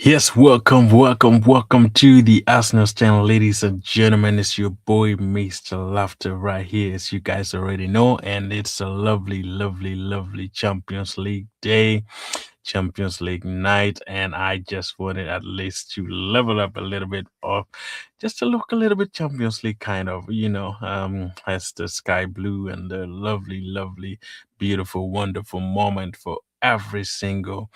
Yes, welcome to the Arsenal channel, ladies and gentlemen. It's your boy, Mr. Laughter, right here, as you guys already know. And it's a lovely Champions League day, Champions League night. And I just wanted at least to level up a little bit of just to look a little bit Champions League kind of, as the sky blue and the lovely, beautiful, wonderful moment for every single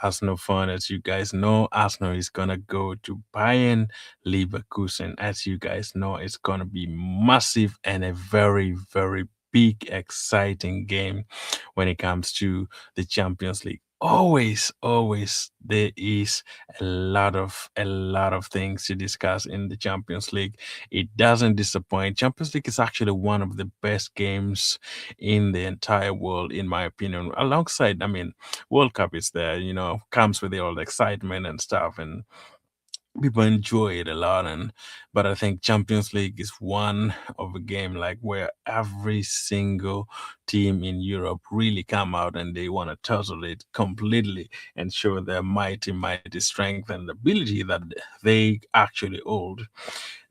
Arsenal fan. As you guys know, Arsenal is gonna go to Bayern Leverkusen. As you guys know, it's gonna be massive and a very big, exciting game when it comes to the Champions League. Always there is a lot of things to discuss in the Champions League. It doesn't disappoint. Champions League is actually one of the best games in the entire world, in my opinion. Alongside, I mean, World Cup is there, comes with all the excitement and stuff, and people enjoy it a lot. And but I think Champions League is one of a game like where every single team in Europe really come out and they want to tussle it completely and show their mighty strength and ability that they actually hold.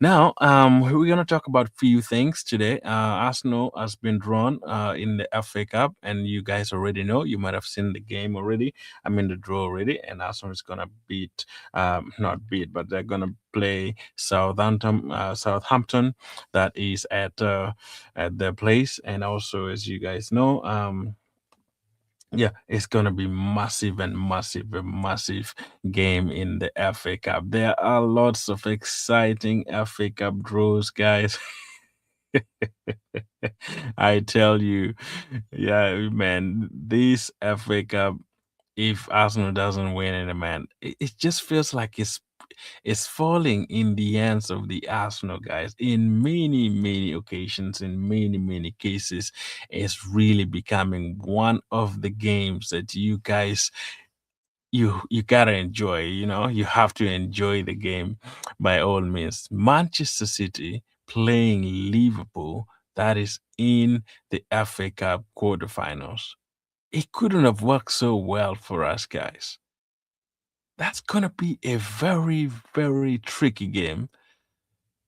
Now, we're going to talk about a few things today. Arsenal has been drawn in the FA Cup, and you guys already know. You might have seen the game already. I mean, the draw already, and Arsenal is going to beat, not beat, but they're going to play Southampton. That is at their place, and also, as you guys know, yeah, it's gonna be a massive game in the FA Cup. There are lots of exciting FA Cup draws, guys. I tell you, yeah, man, this FA Cup, if Arsenal doesn't win it, man, it just feels like it's falling in the hands of the Arsenal guys in many occasions, in many cases. It's really becoming one of the games that you guys you gotta enjoy. You have to enjoy the game by all means. Manchester City playing Liverpool, that is in the FA Cup quarterfinals. It couldn't have worked so well for us guys. That's gonna be a very tricky game.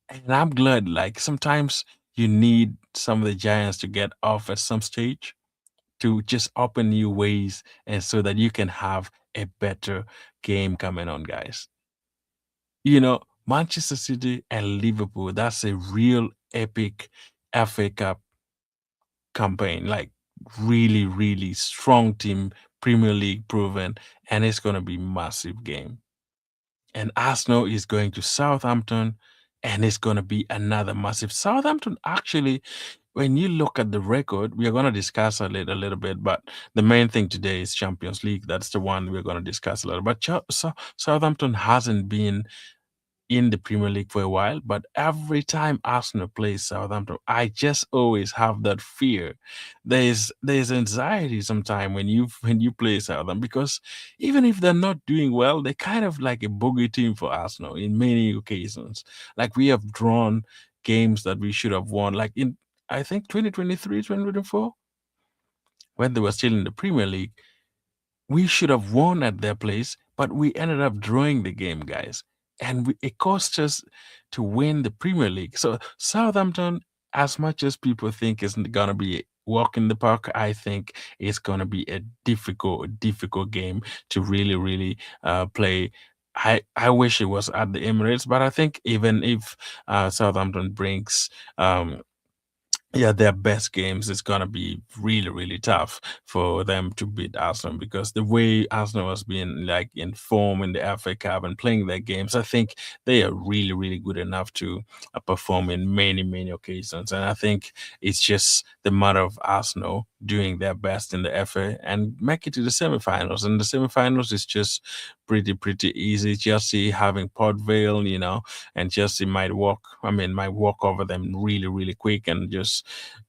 And I'm glad, like, sometimes you need some of the giants to get off at some stage to just open new ways and so that you can have a better game coming on, guys. Manchester City and Liverpool, that's a real epic FA Cup campaign. Like, really strong team, Premier League proven, and it's going to be massive game. And Arsenal is going to Southampton, and it's going to be another massive. Southampton, actually, when you look at the record, we are going to discuss a little bit, but the main thing today is Champions League. That's the one we're going to discuss a little. But Southampton hasn't been in the Premier League for a while, but every time Arsenal plays Southampton, I just always have that fear. There's anxiety sometimes when you play Southampton because even if they're not doing well, they're kind of like a bogey team for Arsenal in many occasions. Like we have drawn games that we should have won, like in I think 2023, 2024, when they were still in the Premier League. We should have won at their place, but we ended up drawing the game, guys. And it cost us to win the Premier League. So Southampton, as much as people think it's gonna be a walk in the park, I think it's gonna be a difficult game to really play. I wish it was at the Emirates, but I think even if Southampton brings yeah, their best games, it's gonna be really tough for them to beat Arsenal because the way Arsenal has been like in form in the FA Cup and playing their games, I think they are really good enough to perform in many occasions. And I think it's just the matter of Arsenal doing their best in the FA and make it to the semifinals. And the semifinals is just pretty easy. Chelsea having Port Vale, and Chelsea might walk over them really quick and just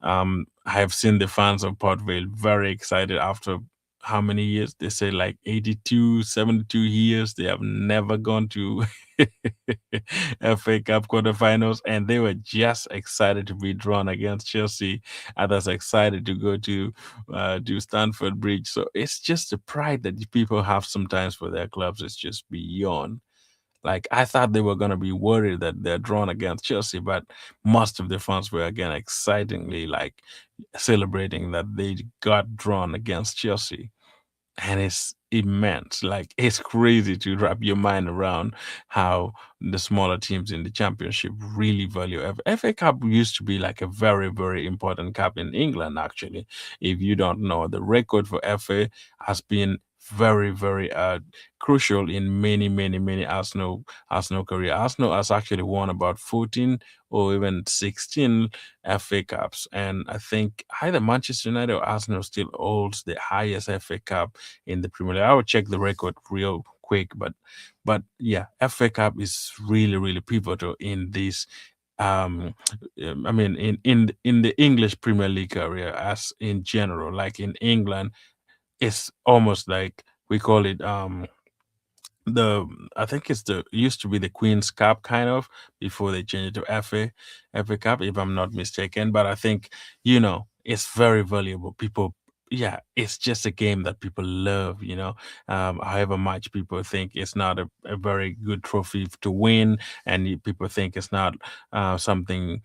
I have seen the fans of Port Vale very excited after how many years? They say like 82, 72 years. They have never gone to FA Cup quarterfinals, and they were just excited to be drawn against Chelsea. Others excited to go to Stamford Bridge. So it's just the pride that the people have sometimes for their clubs. It's just beyond. Like I thought they were gonna be worried that they're drawn against Chelsea, but most of the fans were again excitingly like celebrating that they got drawn against Chelsea, and it's immense. Like it's crazy to wrap your mind around how the smaller teams in the championship really value FA Cup used to be like a very, very important cup in England, actually. If you don't know, the record for FA has been very, very crucial in many, many, many Arsenal career. Arsenal has actually won about 14 or even 16 FA Cups. And I think either Manchester United or Arsenal still holds the highest FA Cup in the Premier League. I will check the record real quick, but yeah, FA Cup is really, really pivotal in this. Um, I mean, in the English Premier League area, as in general, like in England, it's almost like we call it the I think it's the used to be the Queen's Cup kind of before they changed it to FA Cup, if I'm not mistaken. But I think it's very valuable. People, yeah, it's just a game that people love. However much people think it's not a very good trophy to win, and people think it's not something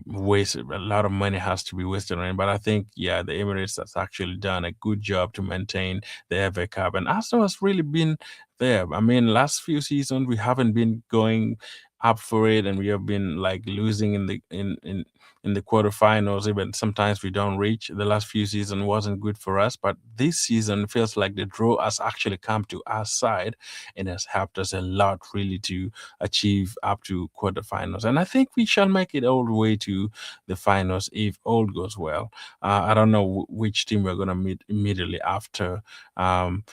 waste a lot of money has to be wasted on it. But I think, yeah, the Emirates has actually done a good job to maintain the FA Cup, and Arsenal has really been there. I mean, last few seasons we haven't been going up for it, and we have been like losing in the quarterfinals. Even sometimes we don't reach. The last few seasons wasn't good for us, but this season feels like the draw has actually come to our side, and has helped us a lot really to achieve up to quarterfinals. And I think we shall make it all the way to the finals if all goes well. I don't know which team we're going to meet immediately um,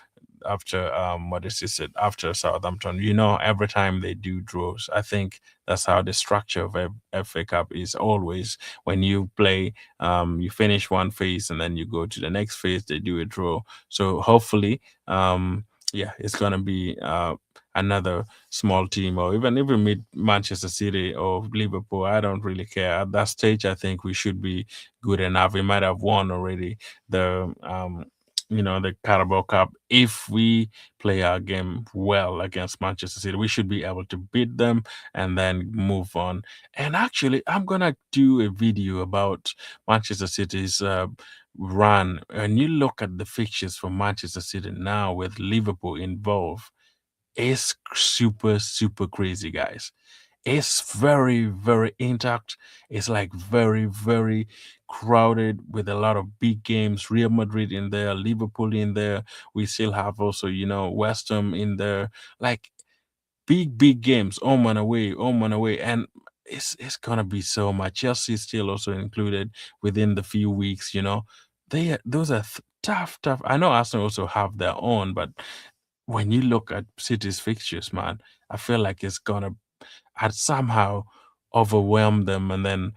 what is it after Southampton. Every time they do draws, I think that's how the structure of FA Cup is always. When you play, you finish one phase and then you go to the next phase. They do a draw, so hopefully, yeah, it's gonna be another small team, or even meet Manchester City or Liverpool. I don't really care at that stage. I think we should be good enough. We might have won already the Carabao Cup. If we play our game well against Manchester City, we should be able to beat them and then move on. And actually, I'm gonna do a video about Manchester City's run. And you look at the fixtures for Manchester City now with Liverpool involved, it's super, super crazy, guys. It's very, very intact. It's like very, very crowded with a lot of big games. Real Madrid in there, Liverpool in there. We still have also, West Ham in there. Like big, big games, home and away. And it's gonna be so much. Chelsea is still also included within the few weeks, those are tough, tough. I know Arsenal also have their own, but when you look at City's fixtures, man, I feel like it's gonna had somehow overwhelm them and then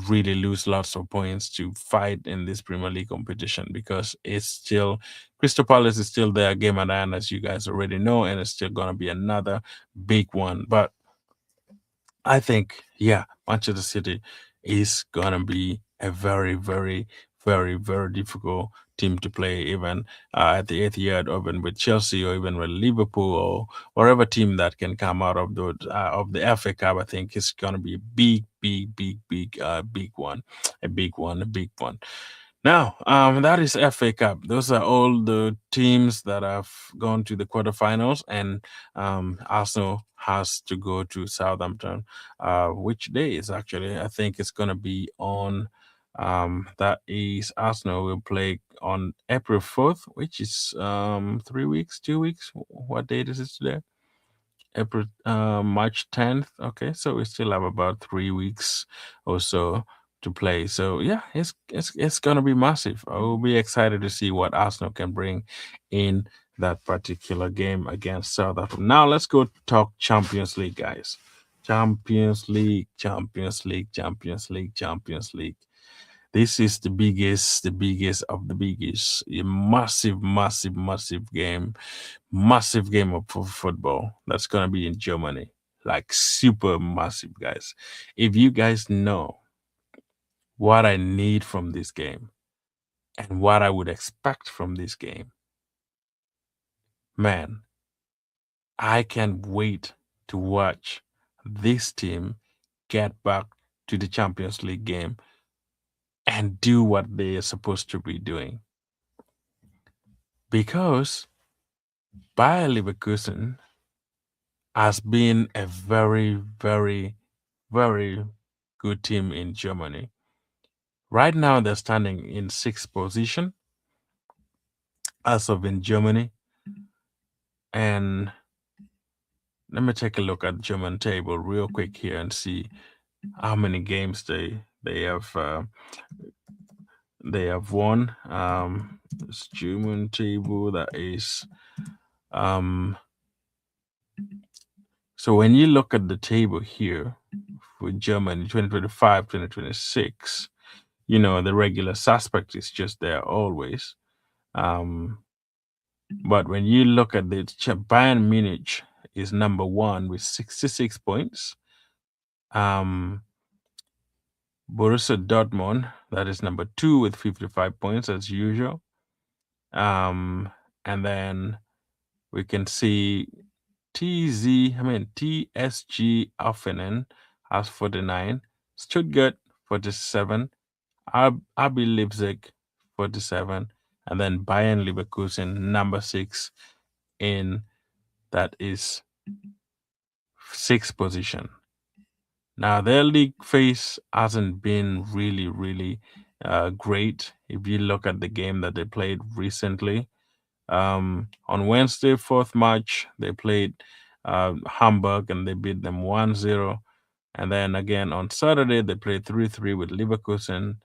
really lose lots of points to fight in this Premier League competition, because it's still Crystal Palace is still there, game at hand, as you guys already know, and it's still gonna be another big one. But I think, yeah, Manchester City is gonna be a very, very, very, very difficult team to play, even at the Etihad, or even with Chelsea, or even with Liverpool, or whatever team that can come out of the FA Cup. I think it's gonna be a big, big, big, big, big one, a big one, a big one. Now, that is FA Cup. Those are all the teams that have gone to the quarterfinals, and Arsenal has to go to Southampton. Which day is actually? I think it's gonna be on. That is Arsenal will play on April 4th, which is 3 weeks, 2 weeks. What date is it today? April, March 10th. Okay, so we still have about 3 weeks or so to play. So yeah, it's gonna be massive. I will be excited to see what Arsenal can bring in that particular game against Southampton. Now let's go talk Champions League, guys. Champions League, Champions League, Champions League, Champions League. This is the biggest of the biggest. A massive, massive, massive game of football that's gonna be in Germany. Like super massive, guys. If you guys know what I need from this game and what I would expect from this game, man, I can't wait to watch this team get back to the Champions League game and do what they are supposed to be doing. Because Bayer Leverkusen has been a very, very, very good team in Germany. Right now, they're standing in sixth position as of in Germany. And let me take a look at the German table real quick here and see how many games they have won. This German table that is so when you look at the table here for Germany 2025, 2026, the regular suspect is just there always. But when you look at the Bayern Munich is number one with 66 points. Borussia Dortmund, that is number two with 55 points as usual. And then we can see TSG Offenen has 49, Stuttgart 47, RB Leipzig 47, and then Bayern Leverkusen number 6 in that is sixth position. Now their league phase hasn't been really, really great. If you look at the game that they played recently, on Wednesday, 4th March, they played Hamburg and they beat them 1-0. And then again on Saturday, they played 3-3 with Leverkusen.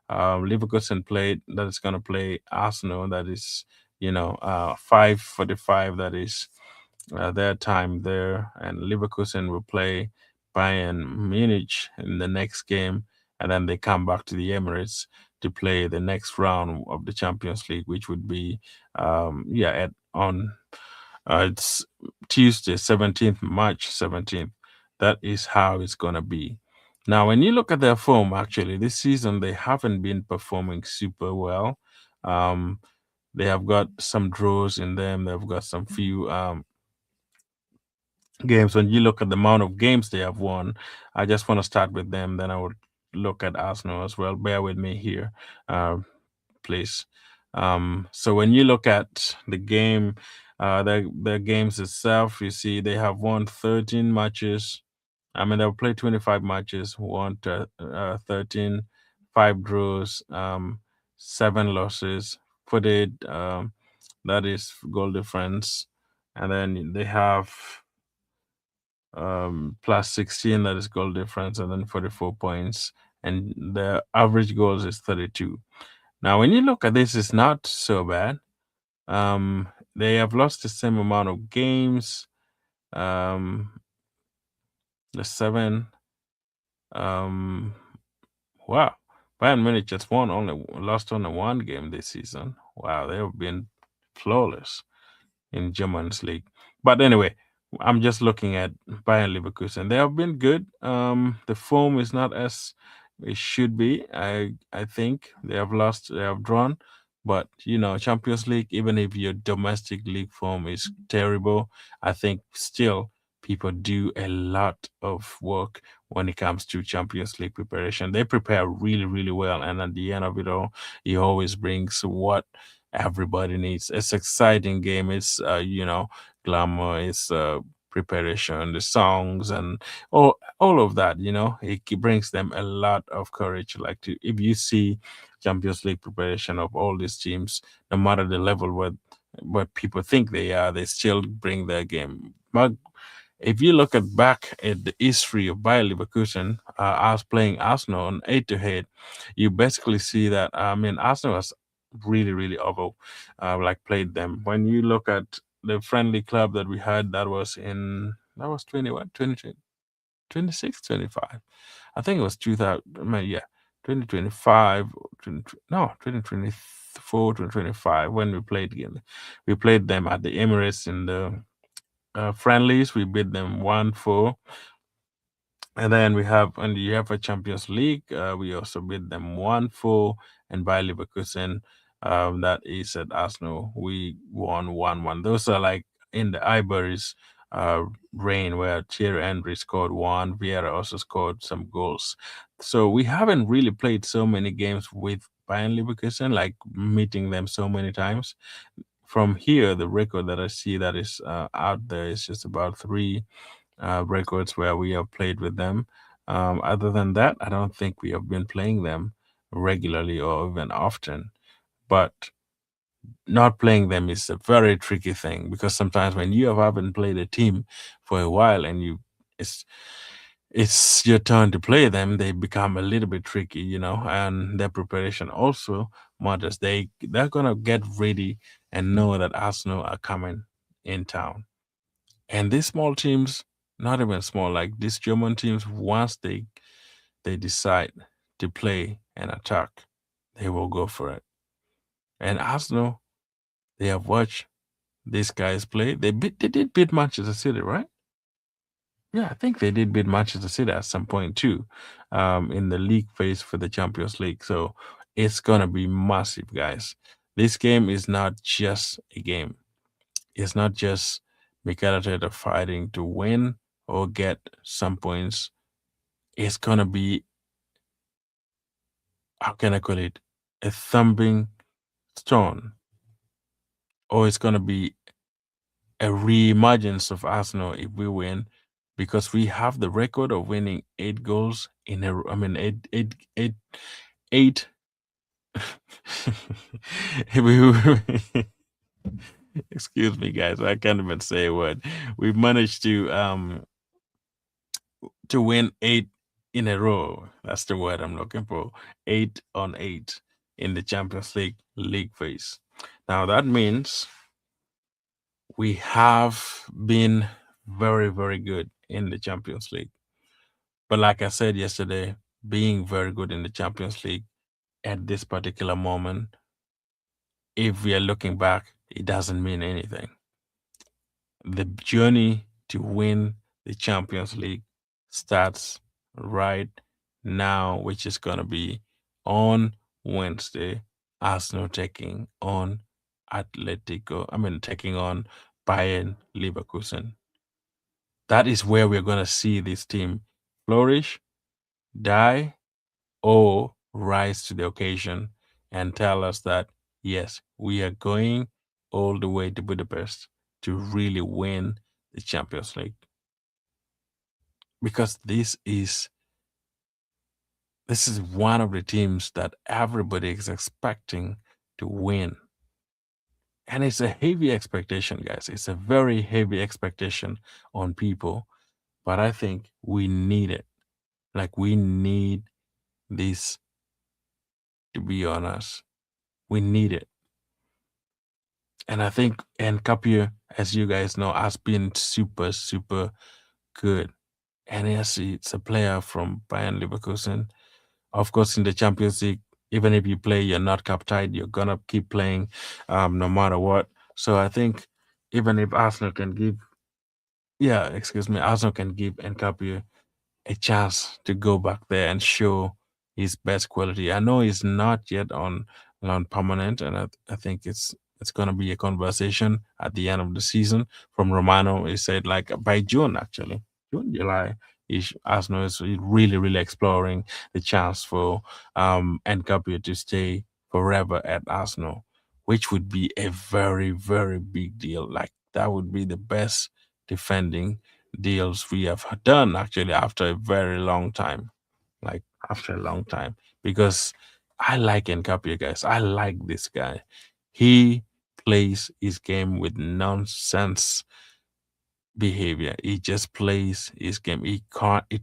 Leverkusen played that is going to play Arsenal. That is, 5:45. That is their time there. And Leverkusen will play Bayern Munich in the next game. And then they come back to the Emirates to play the next round of the Champions League, which would be, it's Tuesday, 17th, March 17th. That is how it's going to be. Now, when you look at their form, actually, this season, they haven't been performing super well. They have got some draws in them. They've got some few games. When you look at the amount of games they have won, I just want to start with them. Then I would look at Arsenal as well. Bear with me here, please. So when you look at the game, their games itself, you see they have won 13 matches. I mean, they've played 25 matches, won 13, 5 draws, 7 losses. Put it, that is goal difference. And then they have plus 16, that is goal difference, and then 44 points. And the average goals is 32. Now, when you look at this, it's not so bad. They have lost the same amount of games. The 7. Wow. Bayern Munich just lost only one game this season. Wow, they have been flawless in German's league. But anyway, I'm just looking at Bayern Leverkusen. They have been good. The form is not as it should be. I think they have drawn. But Champions League, even if your domestic league form is terrible, I think still people do a lot of work when it comes to Champions League preparation. They prepare really, really well, and at the end of it all, he always brings what everybody needs. It's exciting game. It's glamour. It's preparation, the songs, and all of that. It brings them a lot of courage. Like if you see Champions League preparation of all these teams, no matter the level what people think they are, they still bring their game. But if you look back at the history of Bayer Leverkusen, as playing Arsenal on 8-8, you basically see that Arsenal has really, really played them. When you look at the friendly club that we had, that was 21, 26, 25. I think it was 2000. Yeah, 2025, 20, no, 2024, 2025, when we played again. We played them at the Emirates in the friendlies. We beat them 1-4. And then we have on the UEFA Champions League, we also beat them 1-4. And by Leverkusen, that is at Arsenal, we won 1-1. Those are like in the Ivory's uh, reign where Thierry Henry scored one, Vieira also scored some goals. So we haven't really played so many games with Bayern Leverkusen, like meeting them so many times. From here, the record that I see that is out there is just about three records where we have played with them. Other than that, I don't think we have been playing them regularly or even often. But not playing them is a very tricky thing because sometimes when you haven't played a team for a while and it's it's your turn to play them, they become a little bit tricky, and their preparation also matters. They're gonna get ready and know that Arsenal are coming in town. And these small teams, not even small, like these German teams, once they decide to play and attack, they will go for it. And Arsenal, they have watched these guys play. They did beat Manchester City, right? Yeah, I think they did beat Manchester City at some point too, in the league phase for the Champions League. So it's gonna be massive, guys. This game is not just a game. It's not just Mikel Arteta fighting to win or get some points. It's gonna be, how can I call it, a thumping stone, or it's gonna be a reemergence of Arsenal if we win, because we have the record of winning 8 goals in a. I mean, eight. Excuse me, guys. I can't even say a word. We've managed to win 8 in a row. That's the word I'm looking for. 8 on 8 in the Champions League phase. Now that means we have been very, very good in the Champions League. But like I said yesterday, being very good in the Champions League at this particular moment, if we are looking back, it doesn't mean anything. The journey to win the Champions League starts right now, which is going to be on Wednesday. Arsenal taking on taking on Bayern Leverkusen. That is where we're going to see this team flourish, die, or rise to the occasion and tell us that, yes, we are going all the way to Budapest to really win the Champions League. Because this is one of the teams that everybody is expecting to win. And it's a heavy expectation, guys. It's a very heavy expectation on people. But I think we need it. Like, we need this to be on us. We need it. And I think Nkapia, as you guys know, has been super, super good. And yes, it's a player from Bayern Leverkusen. Of course, in the Champions League, even if you play, you're not cup tied, you're gonna keep playing no matter what. So I think even if Arsenal can give, yeah, excuse me, Arsenal can give Nkapia a chance to go back there and show his best quality. I know he's not yet on permanent, and I think it's gonna be a conversation at the end of the season. From Romano, he said like by June, actually, June, July. Arsenal is really, really exploring the chance for Nkapia to stay forever at Arsenal, which would be a very, very big deal. Like, that would be the best defending deals we have done actually after a very long time. Like, after a long time. Because I like Nkapia, guys. I like this guy. He plays his game with nonsense behavior. He just plays his game. He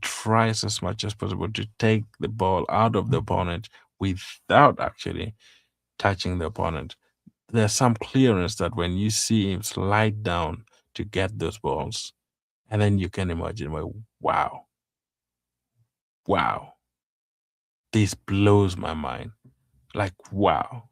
tries as much as possible to take the ball out of the opponent without actually touching the opponent. There's some clearance that when you see him slide down to get those balls, and then you can imagine, well, wow, wow. This blows my mind. Like, wow.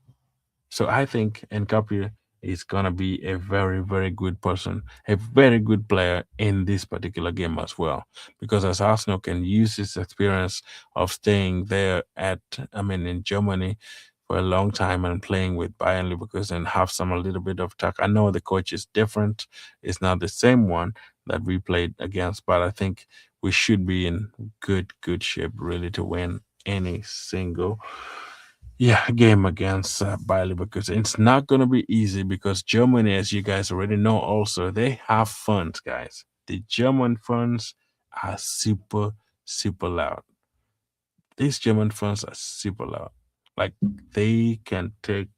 So I think Nkapia is gonna be a very, very good person, a very good player in this particular game as well. Because as Arsenal can use his experience of staying there in Germany for a long time and playing with Bayern Leverkusen and have some a little bit of tech. I know the coach is different; it's not the same one that we played against, but I think we should be in good shape really to win any single game against Bayer Leverkusen. It's not going to be easy because Germany, as you guys already know, also they have funds, guys. The German funds are super, super loud. These German funds are super loud. Like they can take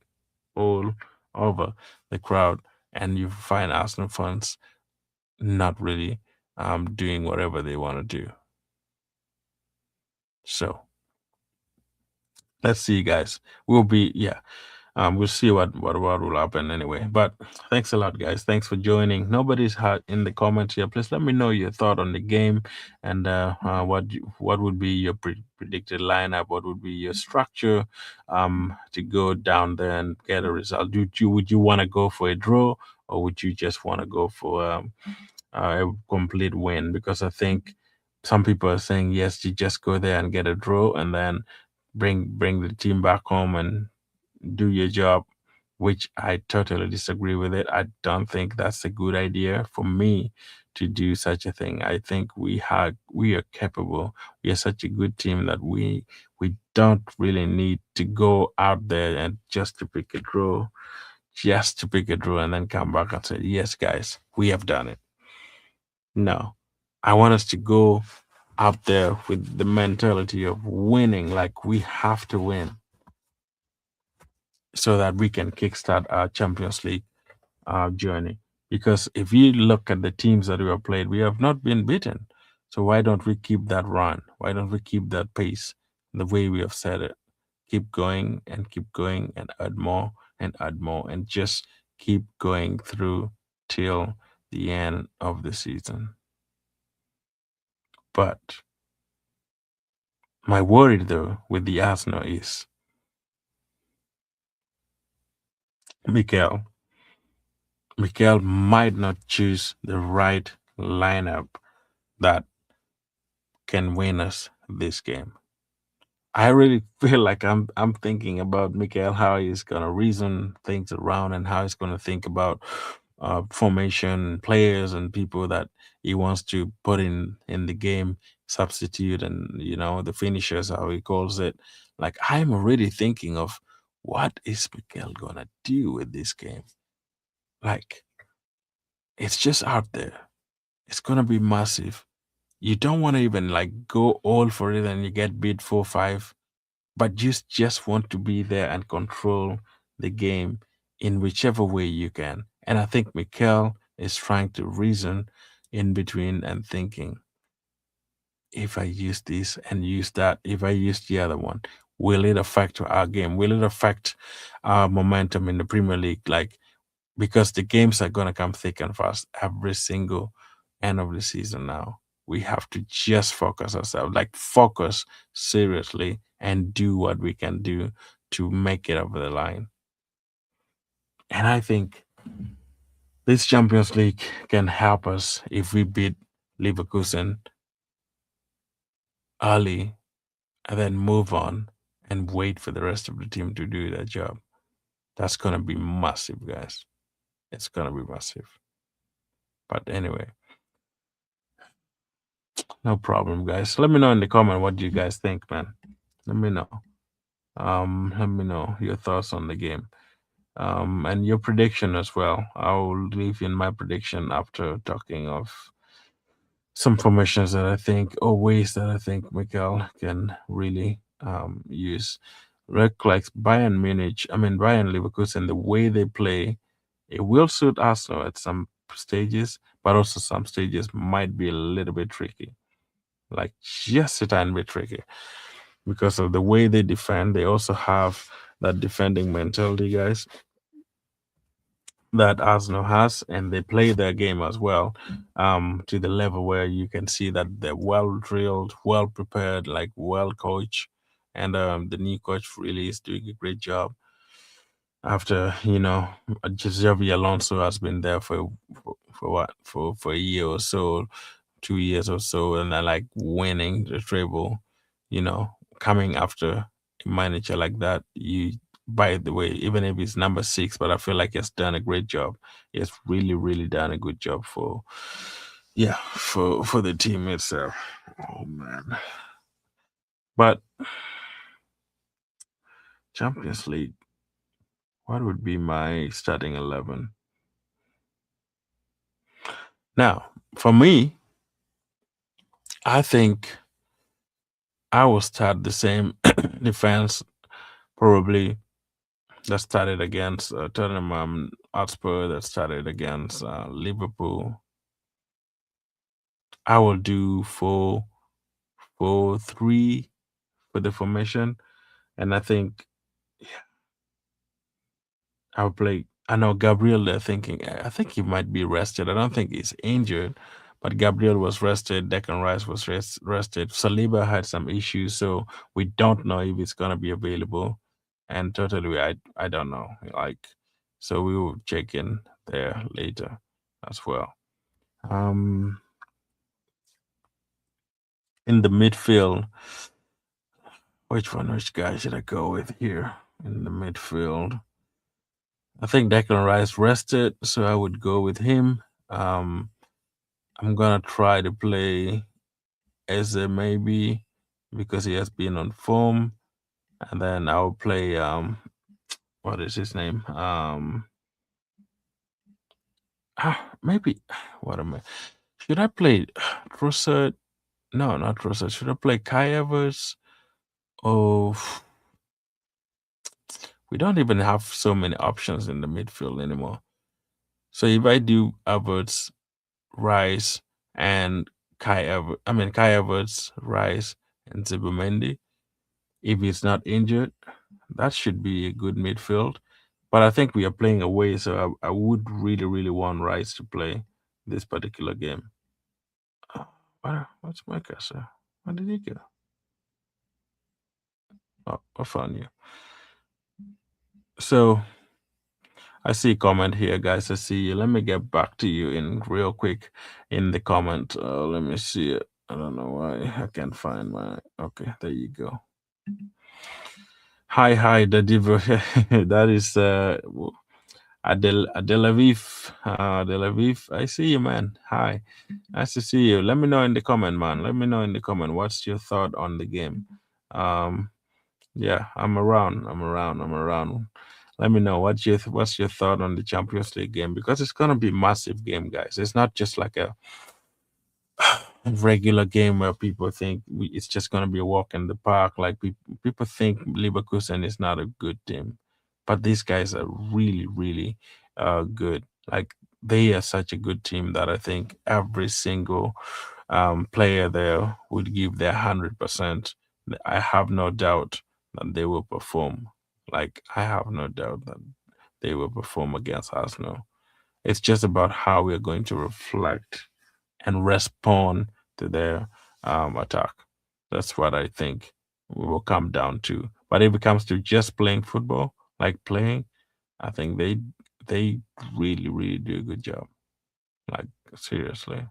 all over the crowd, and you find Arsenal fans not really doing whatever they want to do. So let's see, guys. We'll be yeah. We'll see what will happen anyway. But thanks a lot, guys. Thanks for joining. Nobody's had in the comments here. Please let me know your thought on the game and what would be your predicted lineup. What would be your structure to go down there and get a result? Would you want to go for a draw or would you just want to go for a complete win? Because I think some people are saying yes, you just go there and get a draw and then bring the team back home and do your job, which I totally disagree with it. I don't think that's a good idea for me to do such a thing. I think we are capable. We are such a good team that we don't really need to go out there and just to pick a draw and then come back and say, yes, guys, we have done it. No. I want us to go out there with the mentality of winning, like we have to win so that we can kickstart our Champions League journey. Because if you look at the teams that we have played, we have not been beaten. So why don't we keep that run? Why don't we keep that pace the way we have said it? Keep going and add more and just keep going through till the end of the season. But my worry though with the Arsenal is Mikel. Mikel might not choose the right lineup that can win us this game. I really feel like I'm thinking about Mikel, how he's gonna reason things around and how he's gonna think about formation, players, and people that he wants to put in the game, substitute, and the finishers, how he calls it. Like I'm already thinking of what is Mikel gonna do with this game. Like it's just out there. It's gonna be massive. You don't want to even like go all for it and you get beat 4-5, but you just want to be there and control the game in whichever way you can. And I think Mikel is trying to reason in between and thinking, if I use this and use that, if I use the other one, will it affect our game? Will it affect our momentum in the Premier League? Like, because the games are going to come thick and fast every single end of the season now. We have to just focus ourselves, like focus seriously and do what we can do to make it over the line. And I think this Champions League can help us if we beat Leverkusen early and then move on and wait for the rest of the team to do their job. That's going to be massive, guys. It's going to be massive. But anyway, no problem, guys. Let me know in the comment what you guys think, man. Let me know. Let me know your thoughts on the game. And your prediction as well. I'll leave in my prediction after talking of some formations that I think or ways that I think Mikel can really use. Like Bayern Munich, Bayern Leverkusen, the way they play, it will suit Arsenal at some stages, but also some stages might be a little bit tricky. Like just a tiny bit tricky because of the way they defend. They also have that defending mentality, guys, that Arsenal has, and they play their game as well to the level where you can see that they're well drilled, well prepared, like well coached, and the new coach really is doing a great job. After Xavi Alonso has been there for what for a year or so, 2 years or so, and I like winning the treble. Coming after a manager like that, you by the way, even if it's number six, but I feel like he's done a great job. He has really, really done a good job for the team itself. Oh man. But Champions League, what would be my starting 11? Now, for me, I think I will start the same defense probably that started against Tottenham Hotspur, that started against Liverpool. I will do 4-4-3 for the formation, and I think I'll play. I know Gabriel. They're thinking. I think he might be rested. I don't think he's injured, but Gabriel was rested. Declan Rice was rested. Saliba had some issues, so we don't know if it's gonna be available. And totally, I don't know. So we will check in there later as well. Um, in the midfield, which guy should I go with here in the midfield? I think Declan Rice rested, so I would go with him. Um, I'm gonna try to play Eze maybe because he has been on form, and then I'll play what is his name? Maybe what am I? Should I play Trossard? No, not Trossard. Should I play Kai Havertz? Oh, we don't even have so many options in the midfield anymore. So if I do Havertz, Rice, and Kai Havertz, Rice, and Zubimendi, if he's not injured, that should be a good midfield. But I think we are playing away, so I would really, really want Rice to play this particular game. What's my cursor? Where did he go? Oh, I found you. So I see a comment here, guys. I see you. Let me get back to you in real quick in the comment. Let me see it. I don't know why I can't find my. Okay, there you go. Hi, the divo. That is Adel Aviv. Adel Aviv. I see you, man. Hi, nice to see you. Let me know in the comment, man. Let me know in the comment what's your thought on the game. Um, yeah, I'm around. Let me know what's your thought on the Champions League game, because it's gonna be massive game, guys. It's not just like a regular game where people think it's just gonna be a walk in the park. Like people think Leverkusen is not a good team, but these guys are really, really good. Like they are such a good team that I think every single player there would give their 100%. I have no doubt that they will perform. Like I have no doubt that they will perform against Arsenal. It's just about how we're going to reflect and respond to their attack. That's what I think we will come down to. But if it comes to just playing football, like playing, I think they really, really do a good job. Like seriously.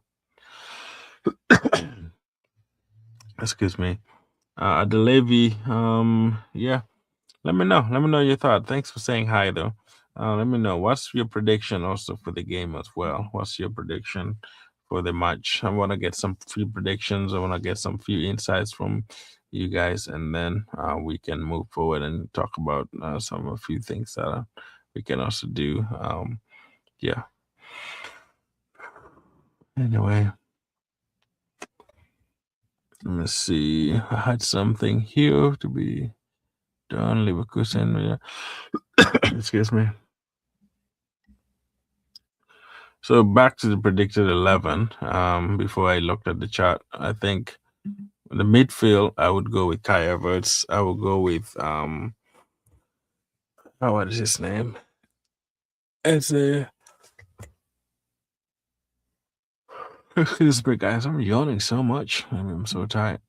Excuse me. The Levy, yeah. Let me know. Let me know your thought. Thanks for saying hi, though. Let me know what's your prediction also for the game as well. What's your prediction for the match? I want to get some few predictions. I want to get some few insights from you guys, and then we can move forward and talk about some a few things that we can also do. Yeah. Anyway, let me see. I had something here to be done. Leverkusen. Yeah. Excuse me. So back to the predicted 11. Before I looked at the chart, I think the midfield I would go with Kai Havertz. I would go with what is his name? It's a excuse me, guys. I'm yawning so much. I'm so tired.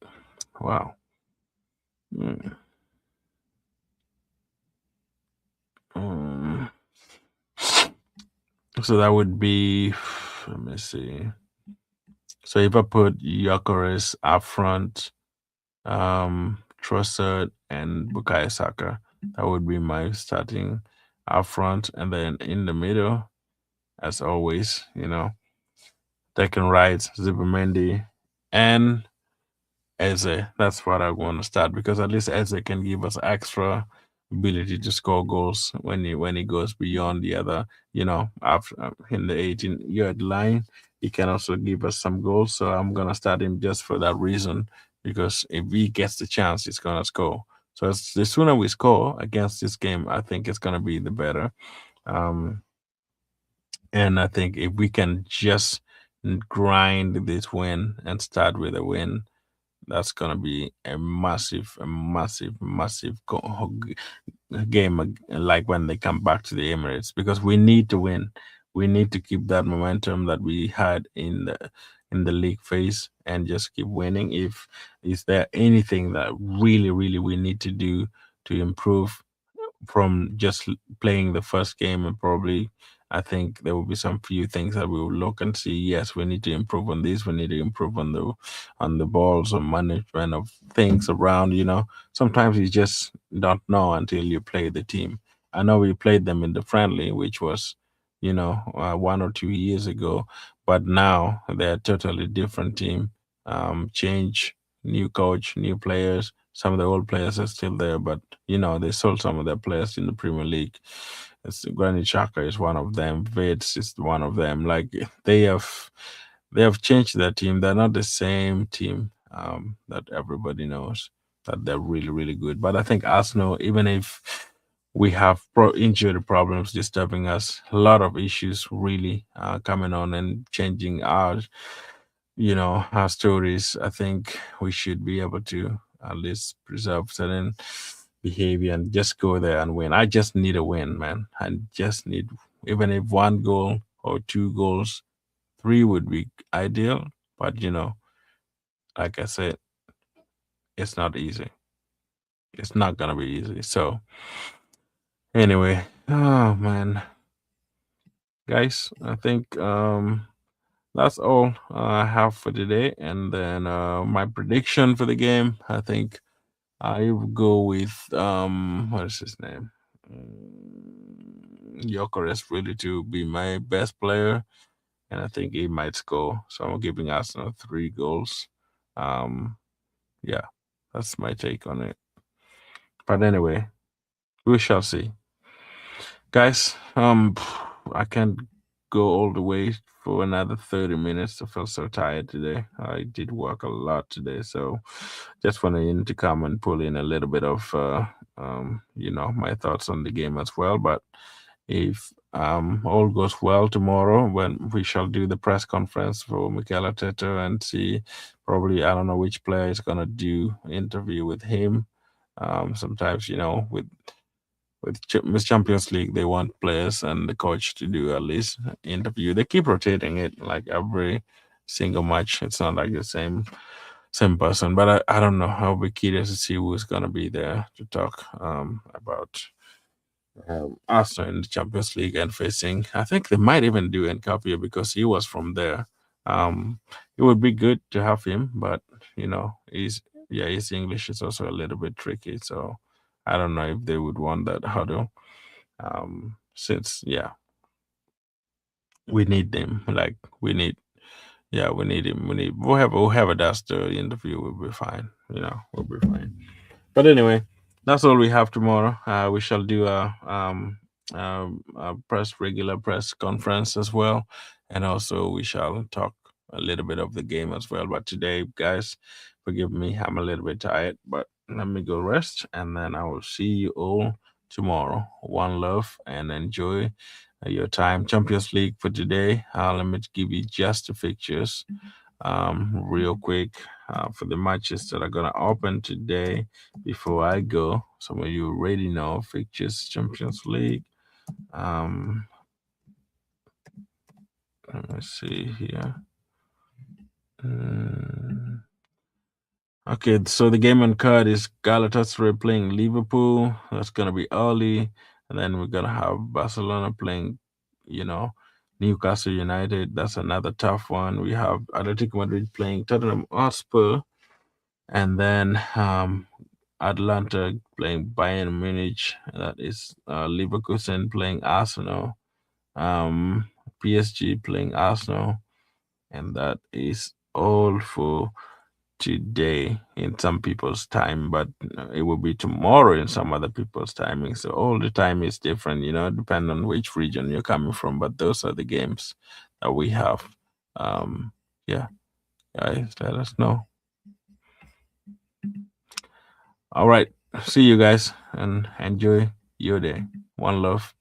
Wow. So that would be, let me see. So if I put Gyökeres up front, Trossard and Bukayo Saka, that would be my starting up front, and then in the middle, as always, taking right, Zubimendi, and Eze. That's what I want to start because at least Eze can give us extra ability to score goals when he goes beyond the other, after in the 18-yard line. He can also give us some goals. So I'm gonna start him just for that reason because if he gets the chance, he's gonna score. So the sooner we score against this game, I think it's gonna be the better. Um, and I think if we can just grind this win and start with a win, that's gonna be a massive, massive game like when they come back to the Emirates because we need to win. We need to keep that momentum that we had in the league phase and just keep winning. If is there anything that really, really we need to do to improve from just playing the first game, and probably I think there will be some few things that we will look and see. Yes, we need to improve on this. We need to improve on the balls or management of things around. Sometimes you just don't know until you play the team. I know we played them in the friendly, which was 1 or 2 years ago, but now they're a totally different team. Change, new coach, new players. Some of the old players are still there, but they sold some of their players in the Premier League. Granit Xhaka is one of them. Vids is one of them. Like they have changed their team. They're not the same team that everybody knows. That they're really really good. But I think Arsenal, even if we have injury problems disturbing us, a lot of issues really coming on and changing our stories. I think we should be able to at least preserve certain behavior and just go there and win. I just need a win, man. I just need, even if one goal or two goals, three would be ideal. But like I said, it's not easy. It's not gonna be easy. So anyway, oh man, guys, I think that's all I have for today. And then my prediction for the game, I think I will go with what is his name? Gyökeres really to be my best player, and I think he might score. So I'm giving Arsenal 3 goals. Um, yeah, that's my take on it. But anyway, we shall see, guys. I can't go all the way for another 30 minutes. I feel so tired today. I did work a lot today, so just wanted to come and pull in a little bit of my thoughts on the game as well. But if all goes well tomorrow, when we shall do the press conference for Mikel Arteta and see, probably I don't know which player is gonna do interview with him. Sometimes with Miss Champions League, they want players and the coach to do at least interview. They keep rotating it like every single match. It's not like the same person, but I don't know. I'll be curious to see who's gonna be there to talk about Arsenal in the Champions League and facing. I think they might even do Nkapia because he was from there. It would be good to have him, but his English is also a little bit tricky. So I don't know if they would want that hurdle. Since we need them. Like we need him. We'll have a that's the interview. We'll be fine. We'll be fine. But anyway, that's all we have tomorrow. We shall do a regular press conference as well, and also we shall talk a little bit of the game as well. But today, guys, forgive me, I'm a little bit tired, but let me go rest, and then I will see you all tomorrow. One love and enjoy your time. Champions League for today. Let me give you just the fixtures real quick for the matches that are gonna open today before I go. Some of you already know fixtures Champions League. Let me see here. Mm, Okay, so the game on card is Galatasaray playing Liverpool. That's gonna be early, and then we're gonna have Barcelona playing, you know, Newcastle United. That's another tough one. We have Atletico Madrid playing Tottenham Hotspur, and then Atlanta playing Bayern Munich. That is Leverkusen playing Arsenal. Um, PSG playing Arsenal, and that is all for today in some people's time, but it will be tomorrow in some other people's timing. So all the time is different, depending on which region you're coming from. But those are the games that we have. Um, yeah, guys, let us know. All right, see you guys and enjoy your day. One love.